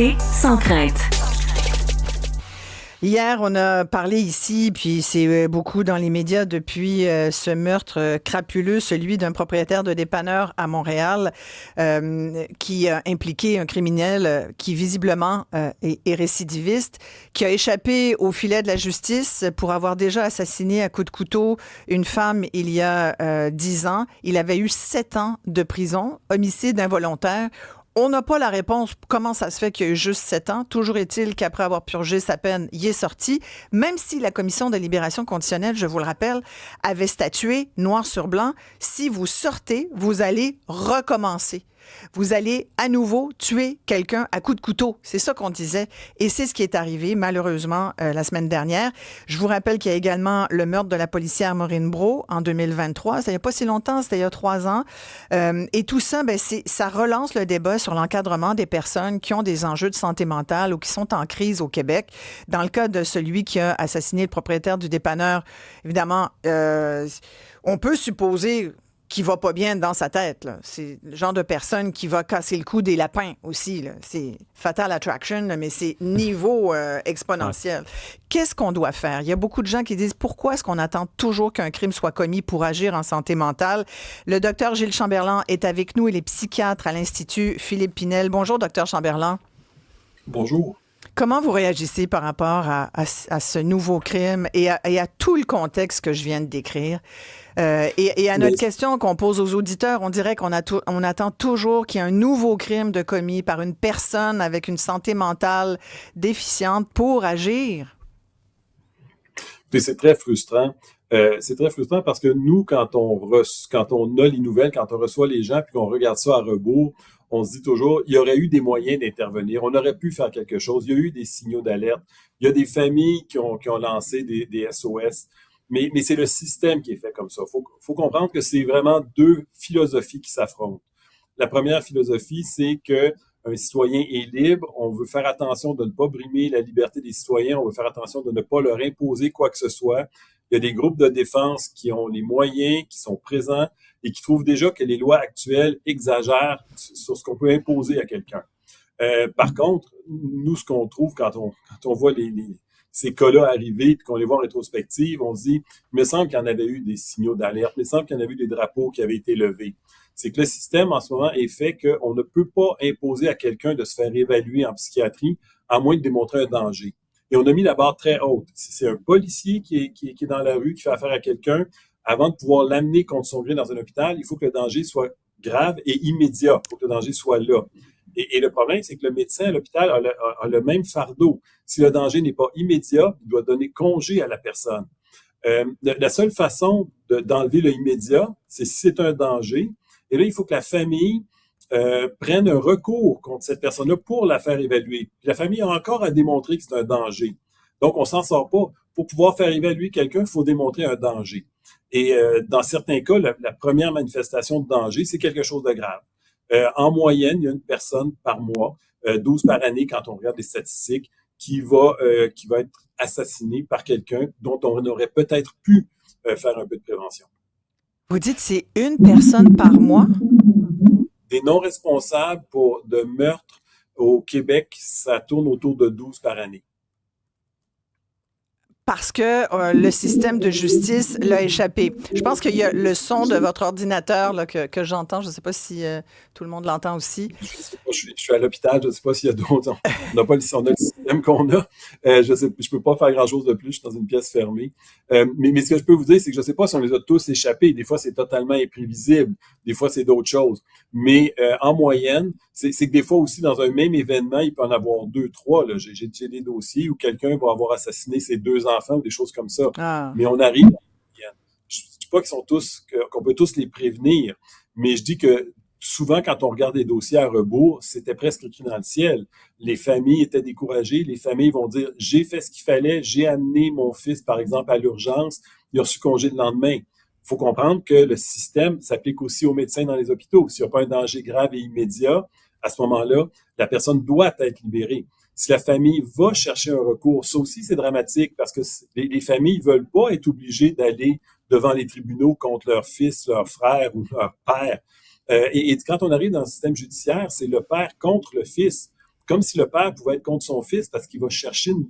Et sans crainte. Hier, on a parlé ici, puis c'est beaucoup dans les médias depuis ce meurtre crapuleux, celui d'un propriétaire de dépanneur à Montréal qui a impliqué un criminel qui visiblement est récidiviste, qui a échappé au filet de la justice pour avoir déjà assassiné à coups de couteau une femme il y a 10 ans. Il avait eu 7 ans de prison, homicide involontaire. On n'a pas la réponse. Comment ça se fait qu'il y a eu juste 7 ans? Toujours est-il qu'après avoir purgé sa peine, il est sorti, même si la Commission de libération conditionnelle, je vous le rappelle, avait statué noir sur blanc, si vous sortez, vous allez recommencer. Vous allez à nouveau tuer quelqu'un à coups de couteau. C'est ça qu'on disait. Et c'est ce qui est arrivé, malheureusement, la semaine dernière. Je vous rappelle qu'il y a également le meurtre de la policière Maureen Brault en 2023. Ça n'y a pas si longtemps, c'était il y a 3 ans. Et tout ça, ça relance le débat sur l'encadrement des personnes qui ont des enjeux de santé mentale ou qui sont en crise au Québec. Dans le cas de celui qui a assassiné le propriétaire du dépanneur, évidemment, on peut supposer qui va pas bien dans sa tête, là. C'est le genre de personne qui va casser le cou des lapins aussi, là. C'est Fatal Attraction, là, mais c'est niveau exponentiel. Ouais. Qu'est-ce qu'on doit faire? Il y a beaucoup de gens qui disent pourquoi est-ce qu'on attend toujours qu'un crime soit commis pour agir en santé mentale? Le docteur Gilles Chamberlain est avec nous. Il est psychiatre à l'Institut Philippe Pinel. Bonjour, docteur Chamberlain. Bonjour. Comment vous réagissez par rapport à ce nouveau crime et à tout le contexte que je viens de décrire? Et à notre question qu'on pose aux auditeurs, on dirait qu'on attend toujours qu'il y ait un nouveau crime de commis par une personne avec une santé mentale déficiente pour agir. Puis c'est très frustrant. C'est très frustrant parce que nous, quand on a les nouvelles, quand on reçoit les gens puis qu'on regarde ça à rebours, on se dit toujours, il y aurait eu des moyens d'intervenir. On aurait pu faire quelque chose. Il y a eu des signaux d'alerte. Il y a des familles qui ont lancé des SOS. Mais c'est le système qui est fait comme ça. Faut comprendre que c'est vraiment deux philosophies qui s'affrontent. La première philosophie, c'est que un citoyen est libre. On veut faire attention de ne pas brimer la liberté des citoyens. On veut faire attention de ne pas leur imposer quoi que ce soit. Il y a des groupes de défense qui ont les moyens, qui sont présents et qui trouvent déjà que les lois actuelles exagèrent sur ce qu'on peut imposer à quelqu'un. Par contre, nous, ce qu'on trouve quand on voit ces cas-là arriver et qu'on les voit en rétrospective, on se dit, il me semble qu'il y en avait eu des signaux d'alerte, il me semble qu'il y en avait eu des drapeaux qui avaient été levés. C'est que le système, en ce moment, est fait qu'on ne peut pas imposer à quelqu'un de se faire évaluer en psychiatrie à moins de démontrer un danger. Et on a mis la barre très haute. Si c'est un policier qui est dans la rue, qui fait affaire à quelqu'un, avant de pouvoir l'amener contre son gré dans un hôpital, il faut que le danger soit grave et immédiat. Il faut que le danger soit là. Et le problème, c'est que le médecin à l'hôpital a le même fardeau. Si le danger n'est pas immédiat, il doit donner congé à la personne. La seule façon d'enlever le immédiat, c'est si c'est un danger. Et là, il faut que la famille prenne un recours contre cette personne-là pour la faire évaluer. Puis la famille a encore à démontrer que c'est un danger. Donc, on s'en sort pas. Pour pouvoir faire évaluer quelqu'un, il faut démontrer un danger. Et dans certains cas, la première manifestation de danger, c'est quelque chose de grave. En moyenne, il y a une personne par mois, 12 par année quand on regarde les statistiques, qui va être assassinée par quelqu'un dont on aurait peut-être pu faire un peu de prévention. Vous dites c'est une personne par mois? Des non-responsables de meurtres au Québec, ça tourne autour de 12 par année. Parce que le système de justice l'a échappé. Je pense qu'il y a le son de votre ordinateur là, que j'entends. Je ne sais pas si tout le monde l'entend aussi. Je suis à l'hôpital. Je ne sais pas s'il y a d'autres. On a le système qu'on a. Je ne peux pas faire grand-chose de plus. Je suis dans une pièce fermée. Mais ce que je peux vous dire, c'est que je ne sais pas si on les a tous échappés. Des fois, c'est totalement imprévisible. Des fois, c'est d'autres choses. Mais en moyenne, c'est que des fois aussi, dans un même événement, il peut en avoir 2, 3. Là. J'ai des dossiers où quelqu'un va avoir assassiné ses 2 enfants ou des choses comme ça. Ah. Mais on arrive. Je ne dis pas qu'on peut tous les prévenir, mais je dis que souvent, quand on regarde les dossiers à rebours, c'était presque écrit dans le ciel. Les familles étaient découragées. Les familles vont dire, j'ai fait ce qu'il fallait, j'ai amené mon fils, par exemple, à l'urgence, il a reçu congé le lendemain. Il faut comprendre que le système s'applique aussi aux médecins dans les hôpitaux. S'il n'y a pas un danger grave et immédiat, à ce moment-là, la personne doit être libérée. Si la famille va chercher un recours, ça aussi, c'est dramatique parce que les familles ne veulent pas être obligées d'aller devant les tribunaux contre leur fils, leur frère ou leur père. Et quand on arrive dans le système judiciaire, c'est le père contre le fils. comme si le père pouvait être contre son fils parce qu'il va chercher une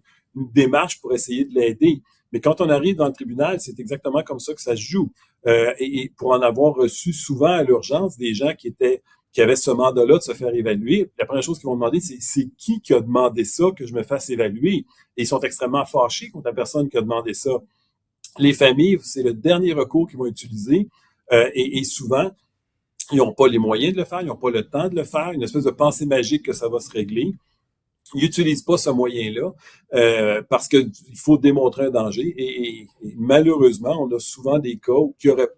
démarche pour essayer de l'aider. Mais quand on arrive dans le tribunal, c'est exactement comme ça que ça se joue. Et pour en avoir reçu souvent à l'urgence des gens qui avaient ce mandat-là de se faire évaluer, la première chose qu'ils vont demander, c'est qui a demandé ça, que je me fasse évaluer? Et ils sont extrêmement fâchés contre la personne qui a demandé ça. Les familles, c'est le dernier recours qu'ils vont utiliser. Et souvent, ils n'ont pas les moyens de le faire, ils n'ont pas le temps de le faire, une espèce de pensée magique que ça va se régler. Ils n'utilisent pas ce moyen-là parce qu'il faut démontrer un danger. Et malheureusement, on a souvent des cas où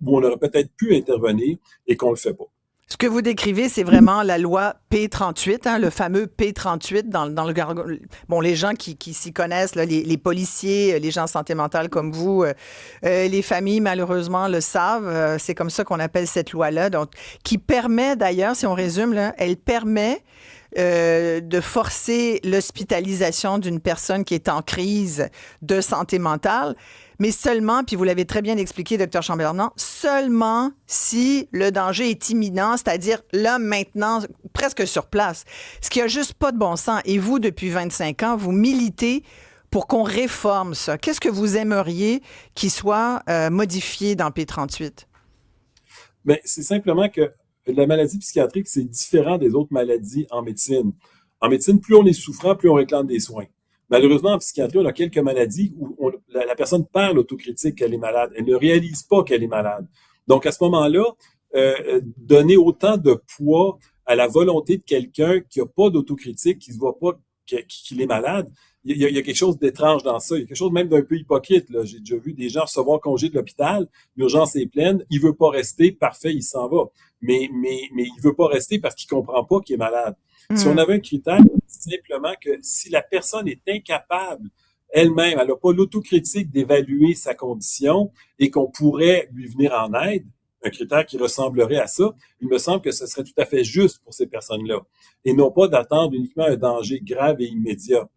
on aurait peut-être pu intervenir et qu'on ne le fait pas. Ce que vous décrivez, c'est vraiment la loi P38, hein, le fameux P38 dans le jargon. Bon, les gens qui s'y connaissent, là, les policiers, les gens en santé mentale comme vous, les familles, malheureusement, le savent. C'est comme ça qu'on appelle cette loi-là. Donc, qui permet d'ailleurs, si on résume, là, elle permet de forcer l'hospitalisation d'une personne qui est en crise de santé mentale. Mais seulement, puis vous l'avez très bien expliqué, Dr. Chamberlain, seulement si le danger est imminent, c'est-à-dire là, maintenant, presque sur place. Ce qui a juste pas de bon sens. Et vous, depuis 25 ans, vous militez pour qu'on réforme ça. Qu'est-ce que vous aimeriez qu'il soit modifié dans P38? Bien, c'est simplement que la maladie psychiatrique, c'est différent des autres maladies en médecine. En médecine, plus on est souffrant, plus on réclame des soins. Malheureusement, en psychiatrie, on a quelques maladies où la personne perd l'autocritique qu'elle est malade. Elle ne réalise pas qu'elle est malade. Donc, à ce moment-là, donner autant de poids à la volonté de quelqu'un qui n'a pas d'autocritique, qui ne se voit pas qu'il est malade, il y a quelque chose d'étrange dans ça. Il y a quelque chose même d'un peu hypocrite, là. J'ai déjà vu des gens recevoir congé de l'hôpital, l'urgence est pleine, il veut pas rester, parfait, il s'en va. Mais il veut pas rester parce qu'il comprend pas qu'il est malade. Si on avait un critère, c'est simplement que si la personne est incapable elle-même, elle n'a pas l'autocritique d'évaluer sa condition et qu'on pourrait lui venir en aide, un critère qui ressemblerait à ça, il me semble que ce serait tout à fait juste pour ces personnes-là. Et non pas d'attendre uniquement un danger grave et immédiat.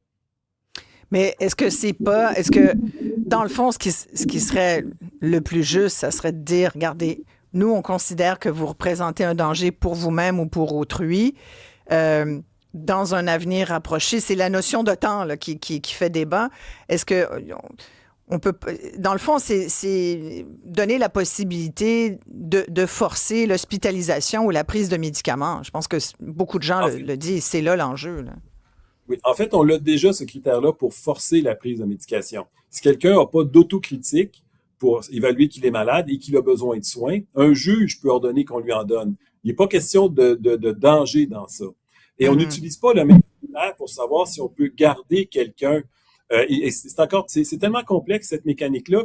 Mais est-ce que, dans le fond, ce qui serait le plus juste, ça serait de dire, regardez, nous, on considère que vous représentez un danger pour vous-même ou pour autrui. Dans un avenir rapproché, c'est la notion de temps là, qui fait débat. Est-ce que on peut, dans le fond, c'est donner la possibilité de forcer l'hospitalisation ou la prise de médicaments. Je pense que beaucoup de gens le disent. C'est là l'enjeu. Là. Oui, en fait, on l'a déjà, ce critère-là, pour forcer la prise de médication. Si quelqu'un n'a pas d'autocritique pour évaluer qu'il est malade et qu'il a besoin de soins, un juge peut ordonner qu'on lui en donne. Il n'est pas question de danger dans ça. Et on n'utilise pas le même critère pour savoir si on peut garder quelqu'un. Et c'est tellement complexe, cette mécanique-là,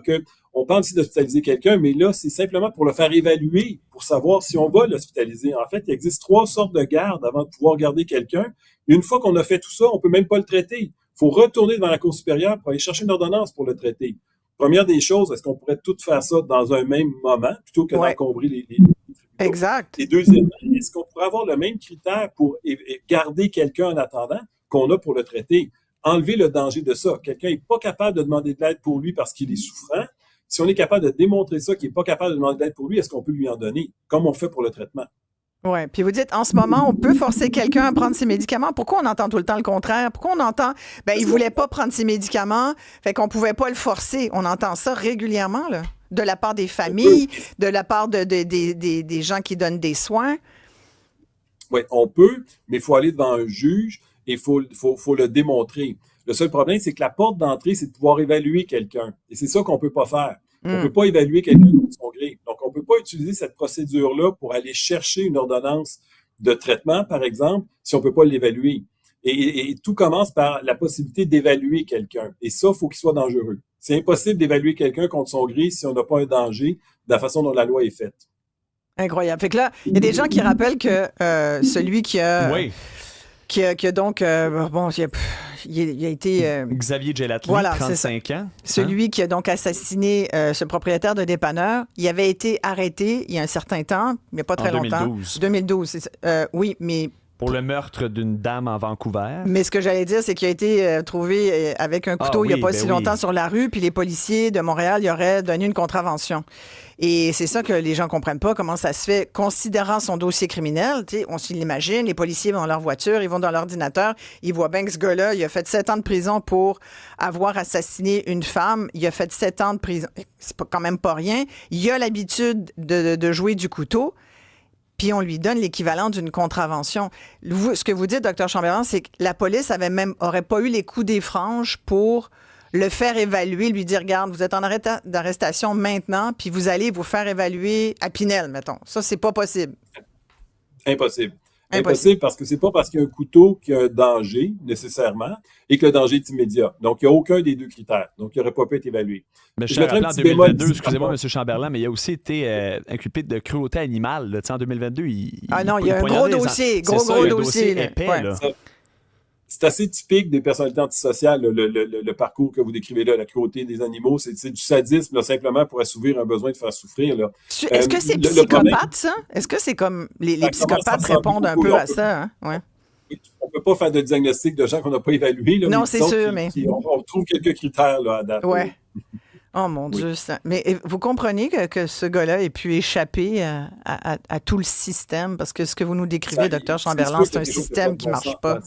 qu'on parle aussi d'hospitaliser quelqu'un, mais là, c'est simplement pour le faire évaluer, pour savoir si on va l'hospitaliser. En fait, il existe 3 sortes de gardes avant de pouvoir garder quelqu'un. Une fois qu'on a fait tout ça, on peut même pas le traiter. Il faut retourner devant la Cour supérieure pour aller chercher une ordonnance pour le traiter. Première des choses, est-ce qu'on pourrait tout faire ça dans un même moment, plutôt que d'encombrer les tribunaux? Exact. Et deuxièmement, est-ce qu'on pourrait avoir le même critère pour garder quelqu'un en attendant qu'on a pour le traiter? Enlever le danger de ça. Quelqu'un n'est pas capable de demander de l'aide pour lui parce qu'il est souffrant. Si on est capable de démontrer ça, qu'il n'est pas capable de demander de l'aide pour lui, est-ce qu'on peut lui en donner, comme on fait pour le traitement? Oui. Puis vous dites, en ce moment, on peut forcer quelqu'un à prendre ses médicaments. Pourquoi on entend tout le temps le contraire? Pourquoi on entend, il ne voulait pas prendre ses médicaments, fait qu'on ne pouvait pas le forcer. On entend ça régulièrement, là, de la part des familles, de la part des gens qui donnent des soins. Oui, on peut, mais il faut aller devant un juge et il faut le démontrer. Le seul problème, c'est que la porte d'entrée, c'est de pouvoir évaluer quelqu'un. Et c'est ça qu'on ne peut pas faire. On ne peut pas évaluer quelqu'un contre son gré. Donc, on ne peut pas utiliser cette procédure-là pour aller chercher une ordonnance de traitement, par exemple, si on ne peut pas l'évaluer. Et tout commence par la possibilité d'évaluer quelqu'un. Et ça, il faut qu'il soit dangereux. C'est impossible d'évaluer quelqu'un contre son gré si on n'a pas un danger de la façon dont la loi est faite. Incroyable. Fait que là, il y a des gens qui rappellent que celui qui a... Oui. Qui a donc, il a été... Xavier Gelatli, voilà, 35 ans. Celui qui a donc assassiné ce propriétaire de dépanneur, il avait été arrêté il y a un certain temps, mais pas très longtemps. 2012. 2012. Oui, mais Pour le meurtre d'une dame en Vancouver. Mais ce que j'allais dire, c'est qu'il a été trouvé avec un couteau il n'y a pas si longtemps sur la rue, puis les policiers de Montréal y auraient donné une contravention. Et c'est ça que les gens ne comprennent pas, comment ça se fait, considérant son dossier criminel. On s'y l'imagine, les policiers vont dans leur voiture, ils vont dans l'ordinateur, ils voient bien que ce gars-là, il a fait 7 ans de prison pour avoir assassiné une femme, il a fait 7 ans de prison. C'est quand même pas rien. Il a l'habitude de jouer du couteau. Puis on lui donne l'équivalent d'une contravention. Ce que vous dites, Dr. Chamberlain, c'est que la police aurait pas eu les coups des franges pour le faire évaluer, lui dire, regarde, vous êtes en arrêt d'arrestation maintenant, puis vous allez vous faire évaluer à Pinel, mettons. Ça, c'est pas possible. Impossible. Impossible parce que c'est pas parce qu'il y a un couteau qu'il y a un danger, nécessairement, et que le danger est immédiat. Donc, il n'y a aucun des deux critères. Donc, il n'aurait pas pu être évalué. Mais je mettrais en 2022, excusez-moi, M. Chamberlain, mais il a aussi été inculpé de cruauté animale. Là. En 2022, il y a un gros dossier. Gros dossier. Épais, là. C'est assez typique des personnalités antisociales, le parcours que vous décrivez là, la cruauté des animaux. C'est du sadisme, là, simplement pour assouvir un besoin de faire souffrir. Là. Est-ce que c'est psychopathe, ça? Est-ce que c'est comme les psychopathes répondent un peu à ça? Hein? Ouais. On ne peut pas faire de diagnostic de gens qu'on n'a pas évalués. Là, non, c'est sûr, mais... On trouve quelques critères là, à date. Ouais. Oh mon Dieu, ça. Mais vous comprenez que ce gars-là ait pu échapper à tout le système, parce que ce que vous nous décrivez, Dr. Chamberlain, c'est un système qui ne marche pas.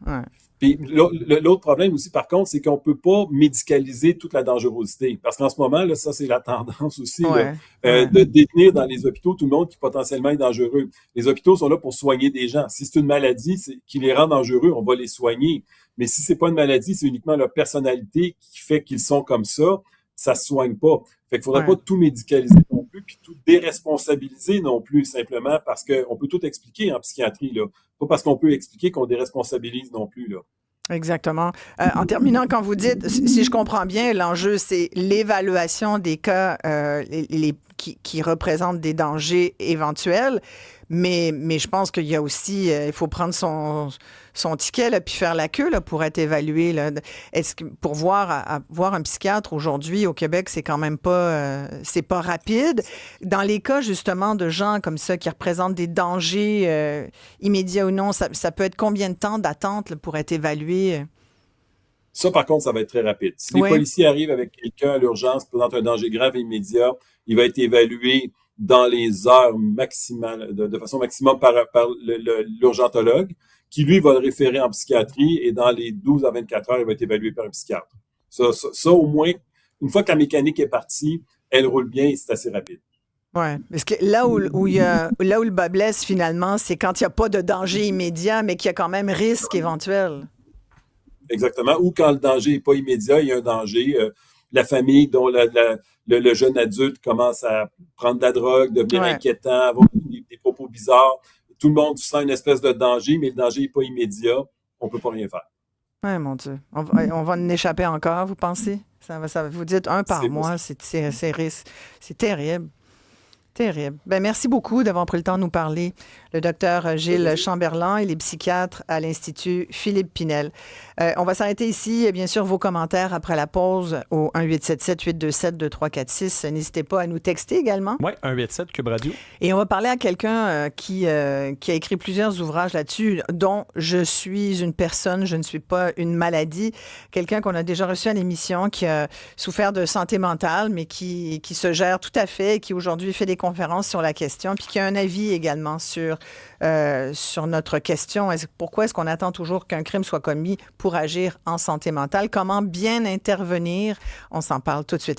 Ouais. Puis l'autre problème aussi, par contre, c'est qu'on ne peut pas médicaliser toute la dangerosité. Parce qu'en ce moment, là, ça, c'est la tendance aussi de détenir dans les hôpitaux tout le monde qui potentiellement est dangereux. Les hôpitaux sont là pour soigner des gens. Si c'est une maladie qui les rend dangereux, on va les soigner. Mais si c'est pas une maladie, c'est uniquement leur personnalité qui fait qu'ils sont comme ça se soigne pas. Fait qu'il faudrait pas tout médicaliser non plus, puis tout déresponsabiliser non plus, simplement parce qu'on peut tout expliquer en psychiatrie, là. Pas parce qu'on peut expliquer qu'on déresponsabilise non plus, là. Exactement. En terminant, quand vous dites, si je comprends bien, l'enjeu, c'est l'évaluation des cas qui représentent des dangers éventuels. Mais je pense qu'il y a aussi, il faut prendre son ticket là, puis faire la queue là, pour être évalué. Là. Est-ce que pour voir un psychiatre aujourd'hui au Québec, c'est quand même pas, c'est pas rapide. Dans les cas justement de gens comme ça qui représentent des dangers immédiats ou non, ça peut être combien de temps d'attente là, pour être évalué? Ça, par contre, ça va être très rapide. Si les policiers arrivent avec quelqu'un à l'urgence qui présente un danger grave et immédiat, il va être évalué dans les heures maximales, de façon maximum par l'urgentologue, qui, lui, va le référer en psychiatrie et dans les 12 à 24 heures, il va être évalué par un psychiatre. Ça, au moins, une fois que la mécanique est partie, elle roule bien et c'est assez rapide. Oui. Parce que là où le bas blesse, finalement, c'est quand il n'y a pas de danger immédiat, mais qu'il y a quand même risque éventuel. Exactement. Ou quand le danger n'est pas immédiat, il y a un danger. La famille dont le jeune adulte commence à prendre de la drogue, devenir inquiétant, avoir des propos bizarres. Tout le monde sent une espèce de danger, mais le danger n'est pas immédiat. On ne peut pas rien faire. Oui, mon Dieu. On va en échapper encore, vous pensez? Vous dites un par mois, c'est terrible. Terrible. Ben, merci beaucoup d'avoir pris le temps de nous parler. Le docteur Gilles Chamberlain, il est psychiatre à l'Institut Philippe Pinel. On va s'arrêter ici. Bien sûr, vos commentaires après la pause au 1-877-827-2346. N'hésitez pas à nous texter également. Oui, 1-877 Cube Radio. Et on va parler à quelqu'un qui a écrit plusieurs ouvrages là-dessus, dont Je suis une personne, je ne suis pas une maladie. Quelqu'un qu'on a déjà reçu à l'émission, qui a souffert de santé mentale, mais qui se gère tout à fait et qui aujourd'hui fait des conférences sur la question, puis qui a un avis également sur notre question. Pourquoi est-ce qu'on attend toujours qu'un crime soit commis pour agir en santé mentale? Comment bien intervenir? On s'en parle tout de suite.